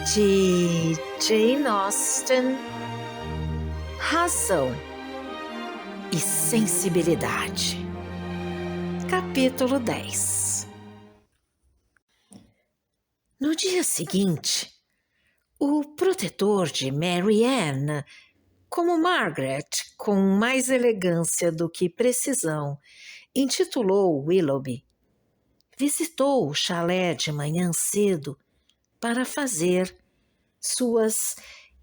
de Jane Austen, Razão e Sensibilidade. Capítulo 10. No dia seguinte, o protetor de Mary Ann, como Margaret, com mais elegância do que precisão, intitulou Willoughby, visitou o chalé de manhã cedo para fazer suas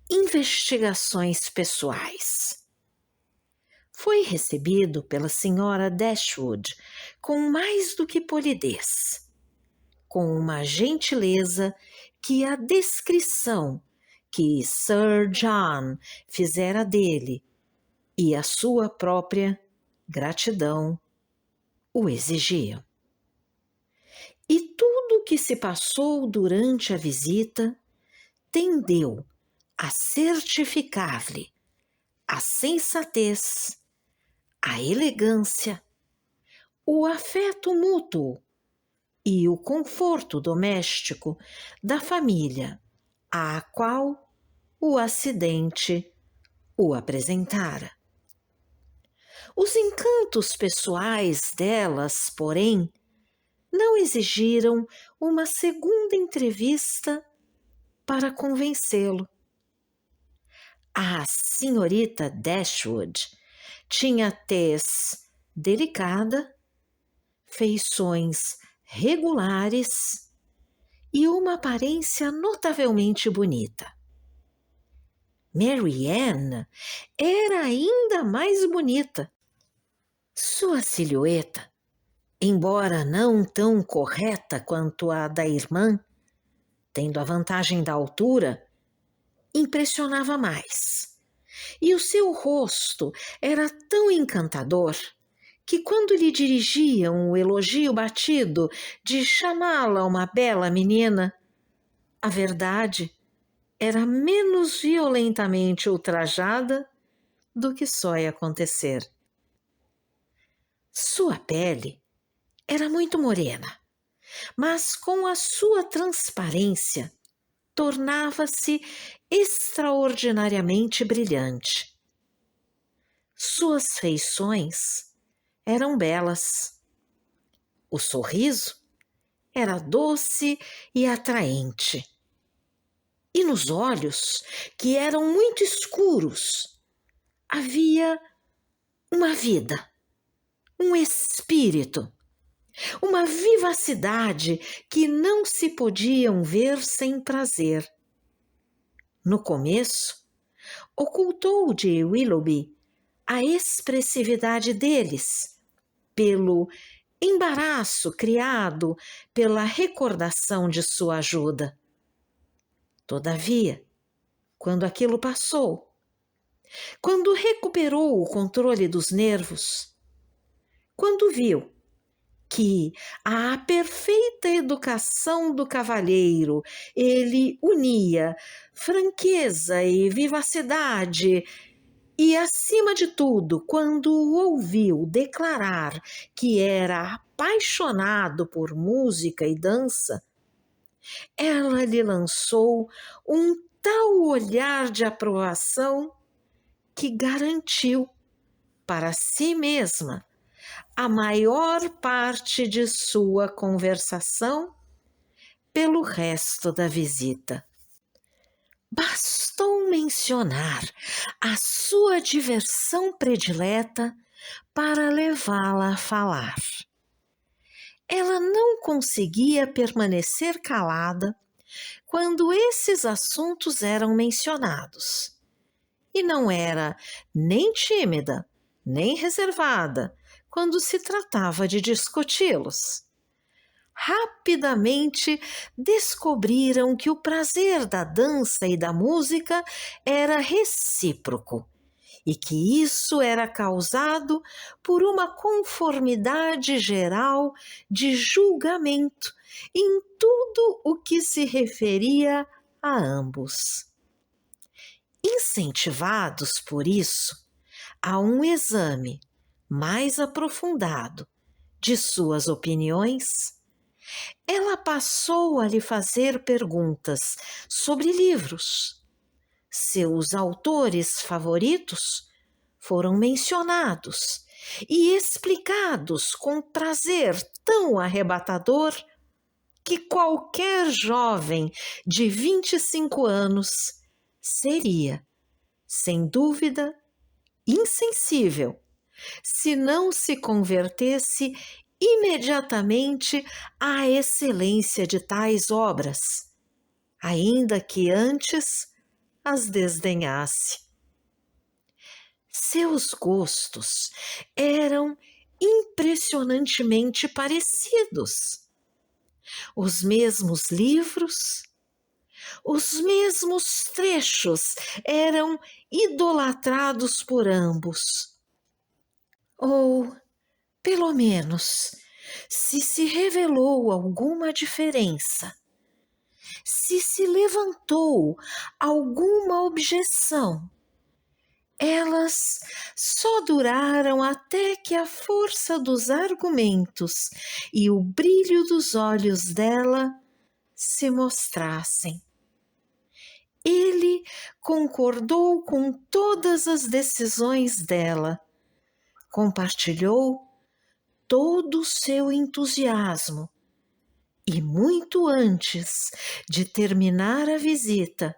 investigações pessoais. Foi recebido pela senhora Dashwood com mais do que polidez, com uma gentileza que a descrição que Sir John fizera dele e a sua própria gratidão o exigiam. E tudo o que se passou durante a visita tendeu a certificar-lhe a sensatez, a elegância, o afeto mútuo e o conforto doméstico da família à qual o acidente o apresentara. Os encantos pessoais delas, porém, não exigiram uma segunda entrevista para convencê-lo. A senhorita Dashwood tinha tez delicada, feições regulares e uma aparência notavelmente bonita. Mary Ann era ainda mais bonita. Sua silhueta, embora não tão correta quanto a da irmã, tendo a vantagem da altura, impressionava mais. E o seu rosto era tão encantador que, quando lhe dirigiam o elogio batido de chamá-la uma bela menina, a verdade era menos violentamente ultrajada do que só ia acontecer. Sua pele era muito morena, mas com a sua transparência tornava-se extraordinariamente brilhante. Suas feições eram belas. O sorriso era doce e atraente. E nos olhos, que eram muito escuros, havia uma vida, um espírito, uma vivacidade que não se podiam ver sem prazer. No começo, ocultou de Willoughby a expressividade deles, pelo embaraço criado pela recordação de sua ajuda. Todavia, quando aquilo passou, quando recuperou o controle dos nervos, quando viu que à perfeita educação do cavalheiro ele unia franqueza e vivacidade, e, acima de tudo, quando o ouviu declarar que era apaixonado por música e dança, ela lhe lançou um tal olhar de aprovação que garantiu para si mesma a maior parte de sua conversação pelo resto da visita. Bastou mencionar a sua diversão predileta para levá-la a falar. Ela não conseguia permanecer calada quando esses assuntos eram mencionados, e não era nem tímida, nem reservada quando se tratava de discuti-los. Rapidamente descobriram que o prazer da dança e da música era recíproco e que isso era causado por uma conformidade geral de julgamento em tudo o que se referia a ambos. Incentivados por isso a um exame mais aprofundado de suas opiniões, Ela passou a lhe fazer perguntas sobre livros. Seus autores favoritos foram mencionados e explicados com prazer tão arrebatador que qualquer jovem de 25 anos seria, sem dúvida, insensível se não se convertesse imediatamente à excelência de tais obras, ainda que antes as desdenhasse. Seus gostos eram impressionantemente parecidos. Os mesmos livros, os mesmos trechos eram idolatrados por ambos. Ou, pelo menos, se revelou alguma diferença, se levantou alguma objeção, elas só duraram até que a força dos argumentos e o brilho dos olhos dela se mostrassem. Ele concordou com todas as decisões dela, compartilhou todo o seu entusiasmo e, muito antes de terminar a visita,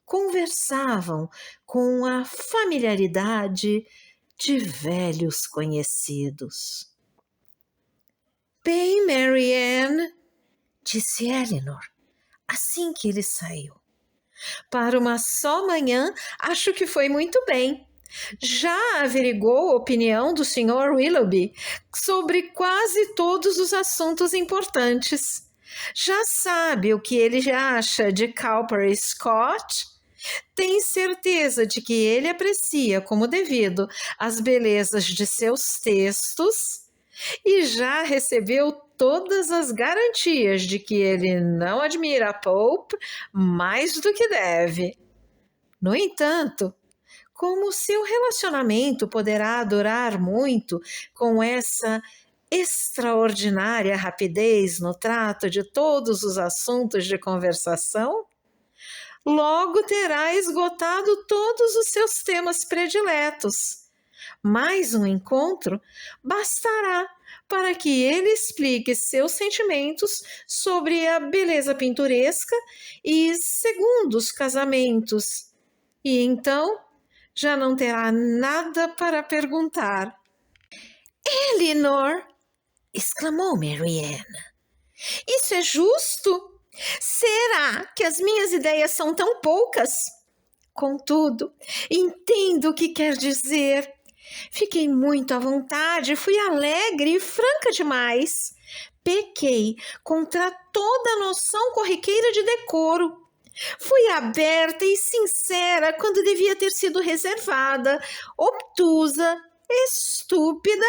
conversavam com a familiaridade de velhos conhecidos. Bem, Mary Ann, disse Eleanor, assim que ele saiu. Para uma só manhã, acho que foi muito bem. Já averigou a opinião do Sr. Willoughby sobre quase todos os assuntos importantes. Já sabe o que ele acha de Cowper Scott? Tem certeza de que ele aprecia como devido as belezas de seus textos e já recebeu todas as garantias de que ele não admira Pope mais do que deve. No entanto, como seu relacionamento poderá durar muito com essa extraordinária rapidez no trato de todos os assuntos de conversação, logo terá esgotado todos os seus temas prediletos. Mais um encontro bastará para que ele explique seus sentimentos sobre a beleza pinturesca e segundos casamentos. E então já não terá nada para perguntar. Eleanor, exclamou Mary Ann, isso é justo? Será que as minhas ideias são tão poucas? Contudo, entendo o que quer dizer. Fiquei muito à vontade, fui alegre e franca demais. Pequei contra toda a noção corriqueira de decoro. Fui aberta e sincera quando devia ter sido reservada, obtusa, estúpida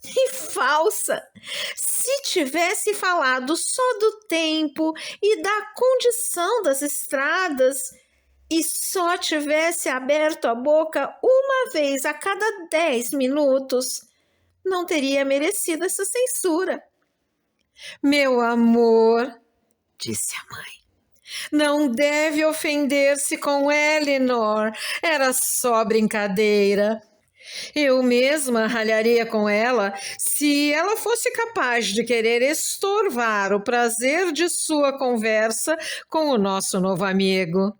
e falsa. Se tivesse falado só do tempo e da condição das estradas e só tivesse aberto a boca uma vez a cada 10 minutos, não teria merecido essa censura. Meu amor, disse a mãe, não deve ofender-se com Eleanor, era só brincadeira. Eu mesma ralharia com ela se ela fosse capaz de querer estorvar o prazer de sua conversa com o nosso novo amigo.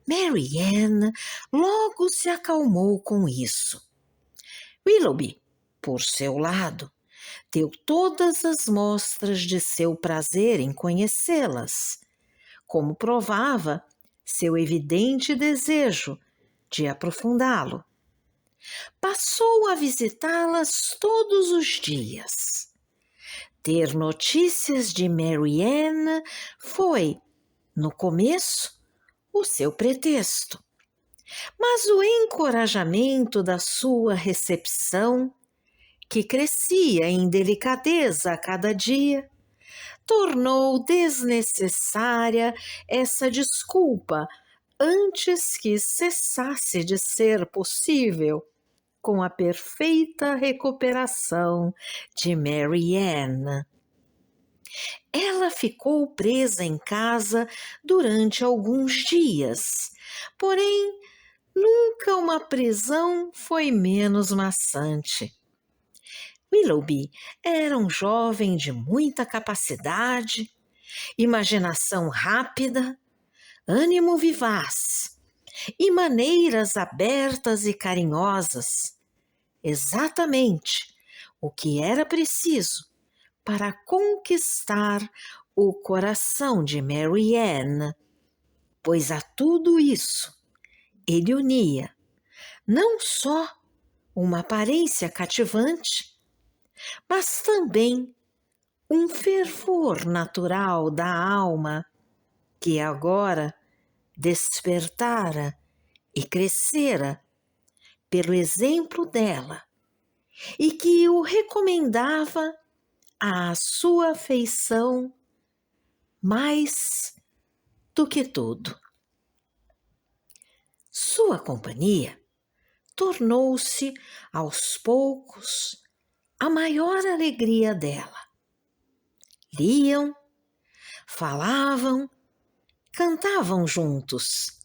Mary Ann logo se acalmou com isso. Willoughby, por seu lado, deu todas as mostras de seu prazer em conhecê-las, como provava seu evidente desejo de aprofundá-lo. Passou a visitá-las todos os dias. Ter notícias de Mary Ann foi, no começo, o seu pretexto. Mas o encorajamento da sua recepção, que crescia em delicadeza a cada dia, tornou desnecessária essa desculpa antes que cessasse de ser possível com a perfeita recuperação de Mary Ann. Ela ficou presa em casa durante alguns dias, porém, nunca uma prisão foi menos maçante. Willoughby era um jovem de muita capacidade, imaginação rápida, ânimo vivaz e maneiras abertas e carinhosas. Exatamente o que era preciso para conquistar o coração de Mary Ann, pois a tudo isso ele unia não só uma aparência cativante, mas também um fervor natural da alma que agora despertara e crescera pelo exemplo dela e que o recomendava à sua afeição mais do que tudo. Sua companhia tornou-se, aos poucos, a maior alegria dela. Liam, falavam, cantavam juntos.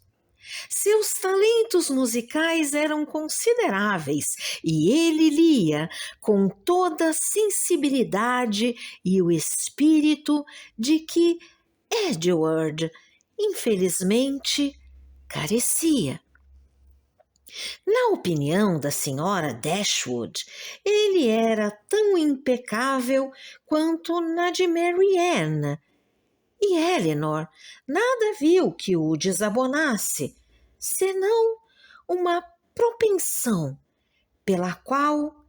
Seus talentos musicais eram consideráveis e ele lia com toda a sensibilidade e o espírito de que Edward, infelizmente, carecia. Na opinião da senhora Dashwood, ele era tão impecável quanto na de Mary Ann, e Elinor nada viu que o desabonasse, senão uma propensão pela qual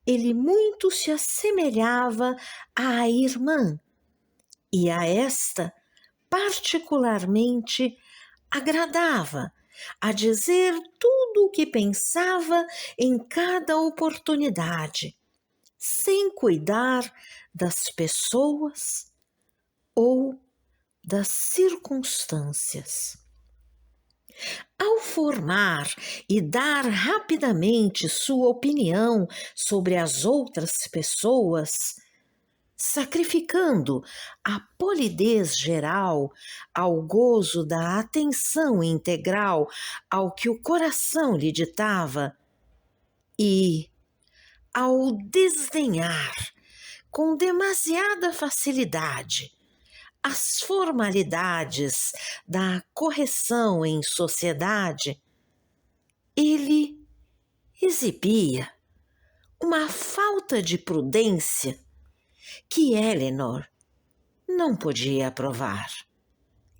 ele muito se assemelhava à irmã, e a esta particularmente agradava a dizer tudo o que pensava em cada oportunidade, sem cuidar das pessoas ou das circunstâncias. Ao formar e dar rapidamente sua opinião sobre as outras pessoas, sacrificando a polidez geral ao gozo da atenção integral ao que o coração lhe ditava, e ao desdenhar com demasiada facilidade as formalidades da correção em sociedade, ele exibia uma falta de prudência que Elinor não podia aprovar,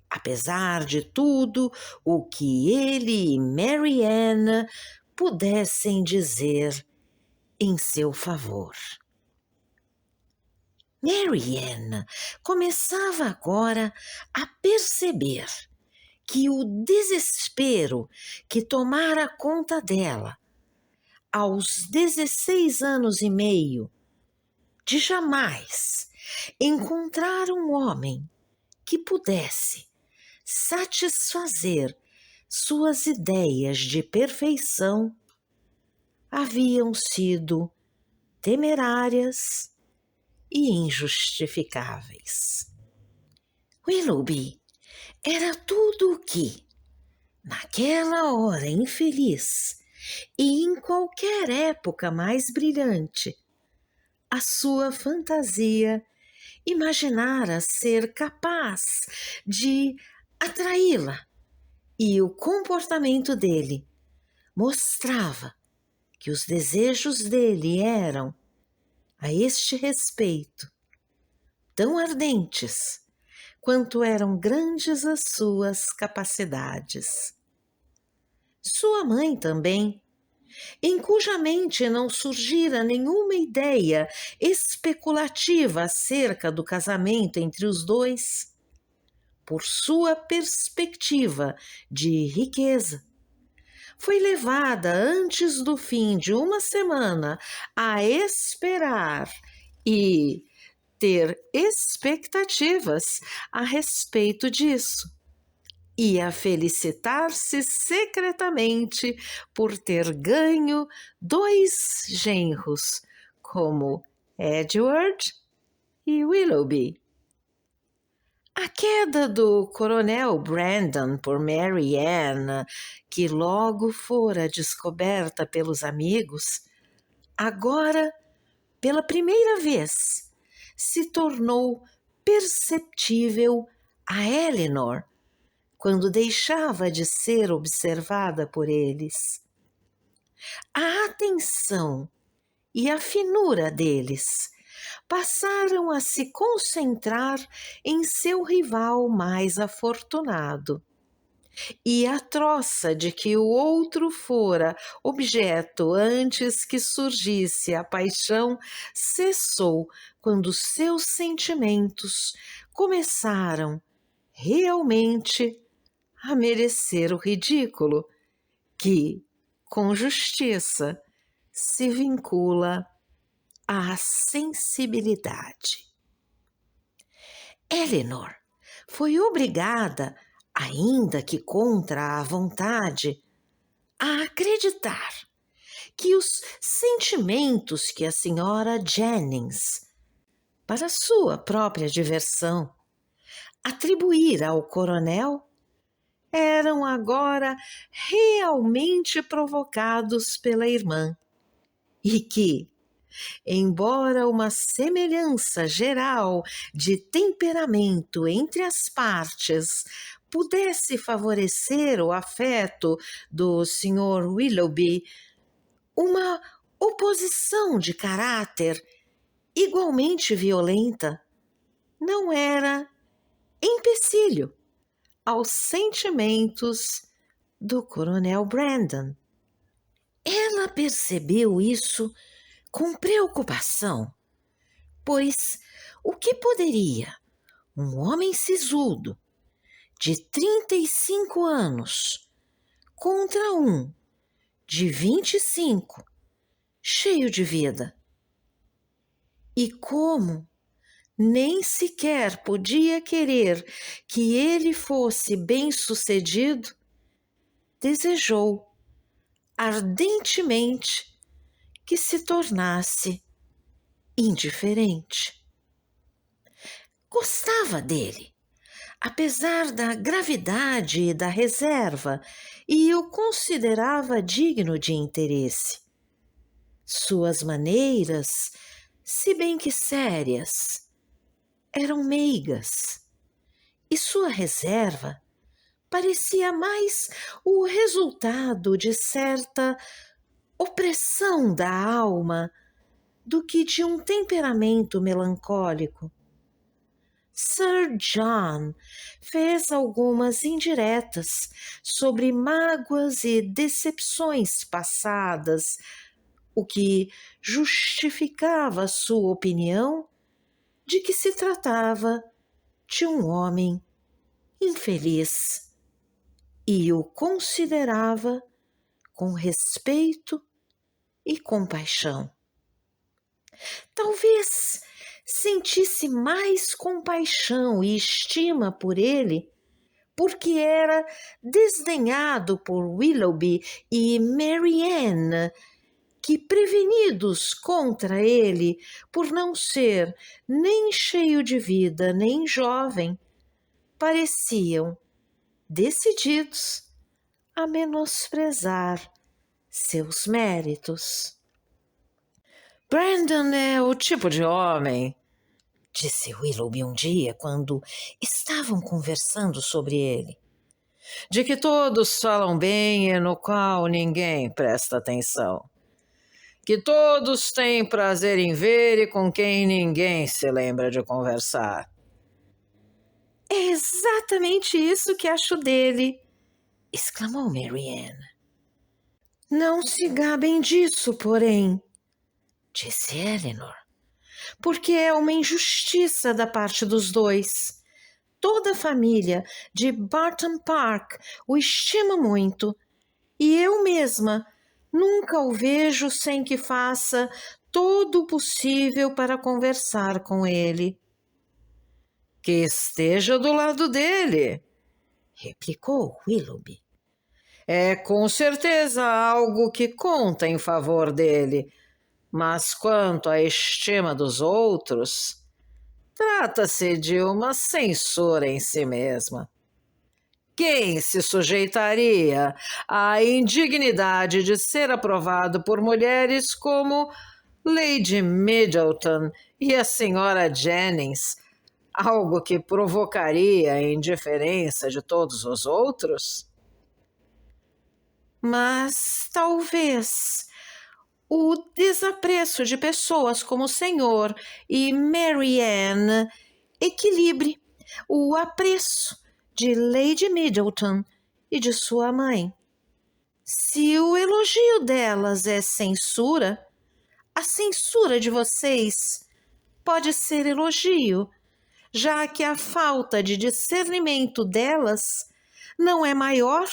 apesar de tudo o que ele e Mary Ann pudessem dizer em seu favor. Mary Ann começava agora a perceber que o desespero que tomara conta dela aos 16 anos e meio de jamais encontrar um homem que pudesse satisfazer suas ideias de perfeição haviam sido temerárias e injustificáveis. Willoughby era tudo o que, naquela hora infeliz e em qualquer época mais brilhante, a sua fantasia imaginara ser capaz de atraí-la, e o comportamento dele mostrava que os desejos dele eram, a este respeito, tão ardentes quanto eram grandes as suas capacidades. Sua mãe também, em cuja mente não surgira nenhuma ideia especulativa acerca do casamento entre os dois, por sua perspectiva de riqueza, foi levada antes do fim de uma semana a esperar e ter expectativas a respeito disso, e a felicitar-se secretamente por ter ganho 2 genros, como Edward e Willoughby. A queda do coronel Brandon por Mary Ann, que logo fora descoberta pelos amigos, agora, pela primeira vez, se tornou perceptível a Eleanor quando deixava de ser observada por eles. A atenção e a finura deles passaram a se concentrar em seu rival mais afortunado. E a troça de que o outro fora objeto antes que surgisse a paixão cessou quando seus sentimentos começaram realmente a merecer o ridículo, que, com justiça, se vincula à sensibilidade. Eleanor foi obrigada, ainda que contra a vontade, a acreditar que os sentimentos que a senhora Jennings, para sua própria diversão, atribuíra ao coronel eram agora realmente provocados pela irmã e que, embora uma semelhança geral de temperamento entre as partes pudesse favorecer o afeto do Sr. Willoughby, uma oposição de caráter igualmente violenta não era empecilho aos sentimentos do coronel Brandon. Ela percebeu isso com preocupação, pois o que poderia um homem sisudo de 35 anos contra um de 25, cheio de vida? E como nem sequer podia querer que ele fosse bem-sucedido, desejou ardentemente que se tornasse indiferente. Gostava dele, apesar da gravidade e da reserva, e o considerava digno de interesse. Suas maneiras, se bem que sérias, eram meigas, e sua reserva parecia mais o resultado de certa opressão da alma do que de um temperamento melancólico. Sir John fez algumas indiretas sobre mágoas e decepções passadas, o que justificava sua opinião de que se tratava de um homem infeliz, e o considerava com respeito e compaixão. Talvez sentisse mais compaixão e estima por ele porque era desdenhado por Willoughby e Mary Ann, que, prevenidos contra ele por não ser nem cheio de vida nem jovem, pareciam decididos a menosprezar seus méritos. Brandon é o tipo de homem, disse Willoughby um dia quando estavam conversando sobre ele, de que todos falam bem e no qual ninguém presta atenção, que todos têm prazer em ver e com quem ninguém se lembra de conversar. É exatamente isso que acho dele, exclamou Mary Ann. Não se gabem disso, porém, disse Eleanor, porque é uma injustiça da parte dos dois. Toda a família de Barton Park o estima muito, e eu mesma nunca o vejo sem que faça todo o possível para conversar com ele. Que esteja do lado dele, replicou Willoughby. É com certeza algo que conta em favor dele, mas quanto à estima dos outros, Trata-se de uma censura em si mesma. Quem se sujeitaria à indignidade de ser aprovado por mulheres como Lady Middleton e a senhora Jennings, algo que provocaria a indiferença de todos os outros? Mas talvez o desapreço de pessoas como o senhor e Marianne equilibre o apreço de Lady Middleton e de sua mãe. Se o elogio delas é censura, a censura de vocês pode ser elogio, já que a falta de discernimento delas não é maior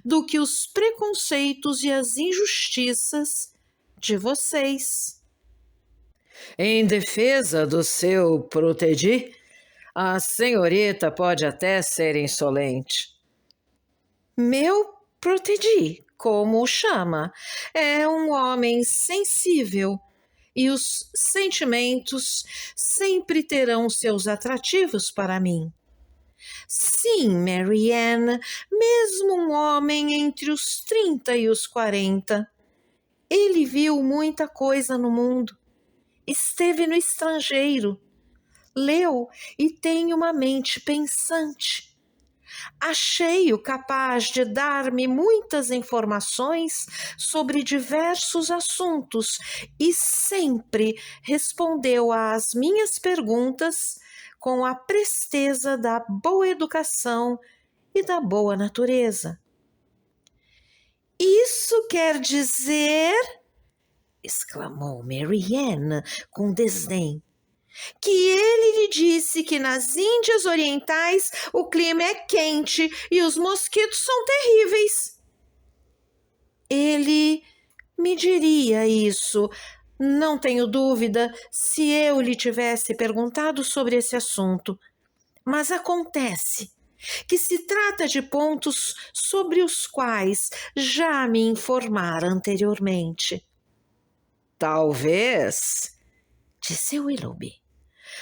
do que os preconceitos e as injustiças de vocês. Em defesa do seu protegi, a senhorita pode até ser insolente. Meu protegi, como o chama, é um homem sensível e os sentimentos sempre terão seus atrativos para mim. Sim, Marianne, mesmo um homem entre os 30 e os 40. Ele viu muita coisa no mundo, esteve no estrangeiro, leu e tem uma mente pensante. Achei-o capaz de dar-me muitas informações sobre diversos assuntos e sempre respondeu às minhas perguntas com a presteza da boa educação e da boa natureza. Isso quer dizer, exclamou Marianne com desdém, que ele lhe disse que nas Índias Orientais o clima é quente e os mosquitos são terríveis. Ele me diria isso, não tenho dúvida, se eu lhe tivesse perguntado sobre esse assunto. Mas acontece que se trata de pontos sobre os quais já me informara anteriormente. Talvez, disse Willoughby,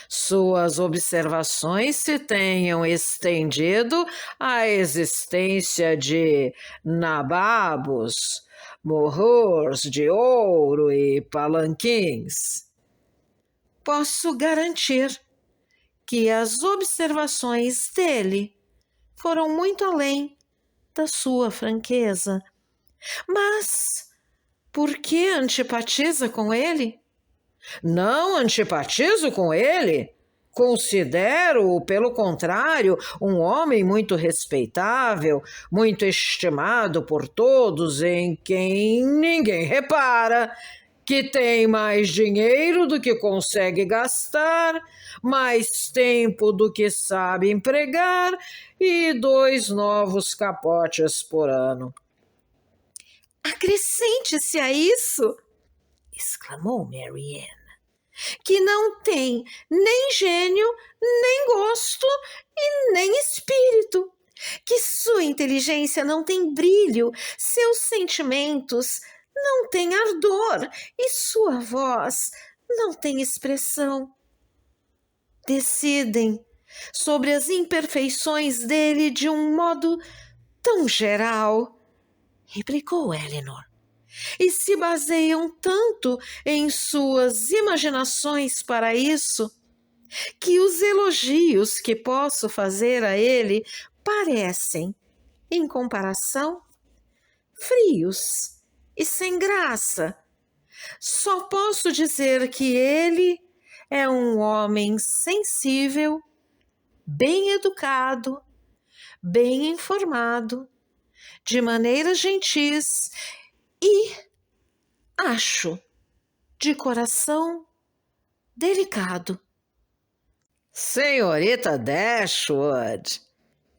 suas observações se tenham estendido à existência de nababos, morros de ouro e palanquins. Posso garantir que as observações dele foram muito além da sua franqueza. Mas por que antipatiza com ele? Não antipatizo com ele. Considero-o, pelo contrário, um homem muito respeitável, muito estimado por todos, em quem ninguém repara, que tem mais dinheiro do que consegue gastar, mais tempo do que sabe empregar e 2 novos capotes por ano. Acrescente-se a isso, exclamou Marianne, que não tem nem gênio, nem gosto e nem espírito, que sua inteligência não tem brilho, seus sentimentos não têm ardor e sua voz não tem expressão. Decidem sobre as imperfeições dele de um modo tão geral, replicou Elinor, e se baseiam tanto em suas imaginações para isso, que os elogios que posso fazer a ele parecem, em comparação, frios e sem graça. Só posso dizer que ele é um homem sensível, bem educado, bem informado, de maneiras gentis e, acho, de coração delicado. Senhorita Dashwood,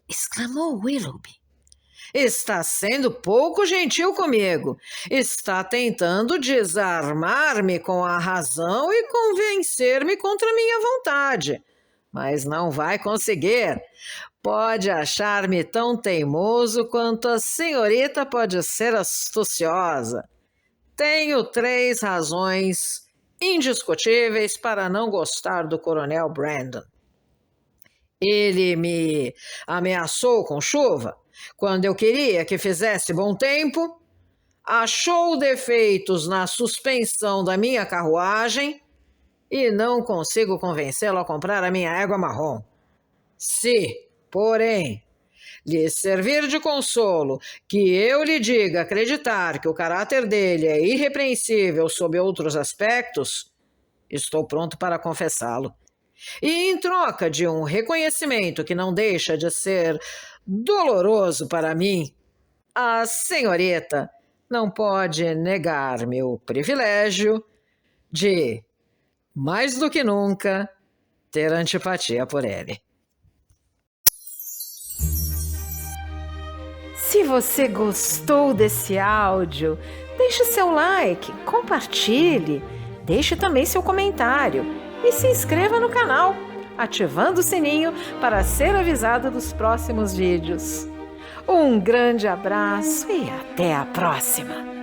exclamou Willoughby, está sendo pouco gentil comigo. Está tentando desarmar-me com a razão e convencer-me contra minha vontade. Mas não vai conseguir. Pode achar-me tão teimoso quanto a senhorita pode ser astuciosa. Tenho 3 razões indiscutíveis para não gostar do Coronel Brandon. Ele me ameaçou com chuva quando eu queria que fizesse bom tempo, achou defeitos na suspensão da minha carruagem e não consigo convencê-lo a comprar a minha égua marrom. Se, porém, lhe servir de consolo que eu lhe diga acreditar que o caráter dele é irrepreensível sob outros aspectos, estou pronto para confessá-lo. E em troca de um reconhecimento que não deixa de ser doloroso para mim, a senhorita não pode negar-me o privilégio de, mais do que nunca, ter antipatia por ele. Se você gostou desse áudio, deixe seu like, compartilhe, deixe também seu comentário e se inscreva no canal, ativando o sininho para ser avisado dos próximos vídeos. Um grande abraço e até a próxima!